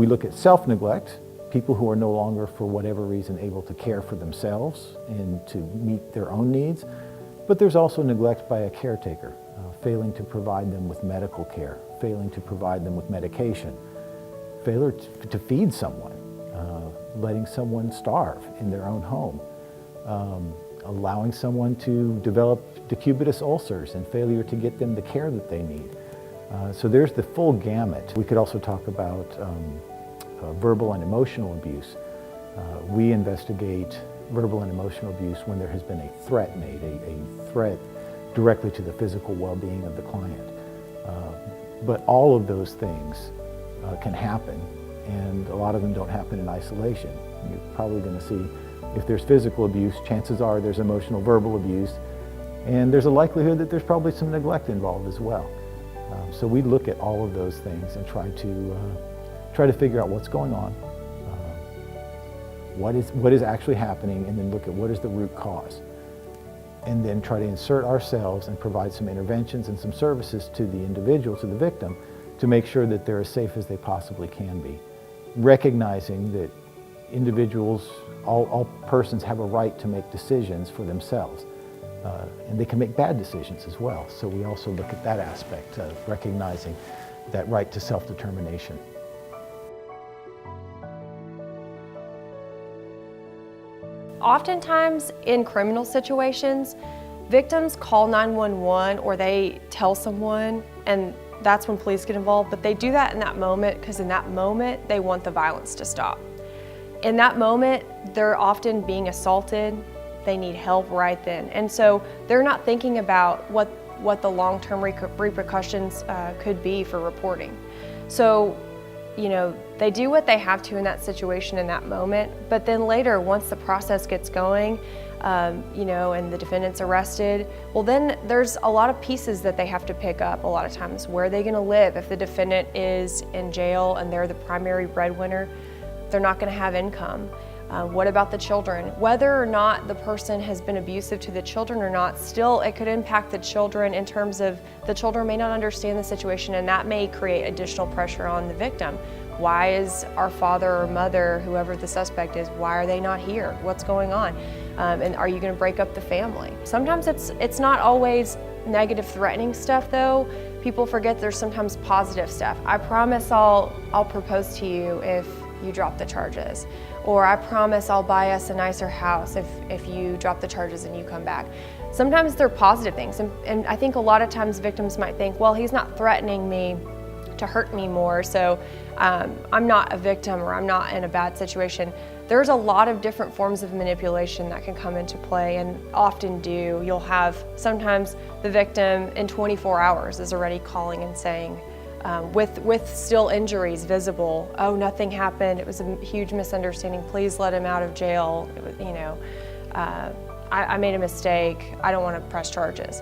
we look at self-neglect, people who are no longer, for whatever reason, able to care for themselves and to meet their own needs. But there's also neglect by a caretaker, failing to provide them with medical care, failing to provide them with medication, failure to feed someone, letting someone starve in their own home, allowing someone to develop decubitus ulcers and failure to get them the care that they need. So there's the full gamut. We could also talk about verbal and emotional abuse. We investigate verbal and emotional abuse when there has been a threat made, a threat directly to the physical well-being of the client. But all of those things can happen, and a lot of them don't happen in isolation. You're probably going to see, if there's physical abuse, chances are there's emotional verbal abuse, and there's a likelihood that there's probably some neglect involved as well. So we look at all of those things and try to figure out what's going on, what is actually happening, and then look at what is the root cause. And then try to insert ourselves and provide some interventions and some services to the individual, to the victim, to make sure that they're as safe as they possibly can be. Recognizing that individuals, all persons have a right to make decisions for themselves. And they can make bad decisions as well. So we also look at that aspect of recognizing that right to self-determination. Oftentimes in criminal situations, victims call 911 or they tell someone, and that's when police get involved, but they do that in that moment because in that moment they want the violence to stop. In that moment, they're often being assaulted, they need help right then. And so they're not thinking about what the long-term repercussions could be for reporting. So, you know, they do what they have to in that situation in that moment, but then later, once the process gets going, you know, and the defendant's arrested, well then there's a lot of pieces that they have to pick up a lot of times. Where are they gonna live? If the defendant is in jail and they're the primary breadwinner, they're not gonna have income. What about the children? Whether or not the person has been abusive to the children or not, still it could impact the children in terms of the children may not understand the situation, and that may create additional pressure on the victim. Why is our father or mother, whoever the suspect is, why are they not here? What's going on? And are you gonna break up the family? Sometimes it's not always negative threatening stuff though. People forget there's sometimes positive stuff. I promise I'll propose to you if you drop the charges. Or I promise I'll buy us a nicer house if you drop the charges and you come back. Sometimes they're positive things, and I think a lot of times victims might think, well, he's not threatening me to hurt me more, so I'm not a victim or I'm not in a bad situation. There's a lot of different forms of manipulation that can come into play, and often do. You'll have sometimes the victim in 24 hours is already calling and saying, with still injuries visible, oh, nothing happened, it was a huge misunderstanding, please let him out of jail, it was, you know, I made a mistake, I don't want to press charges.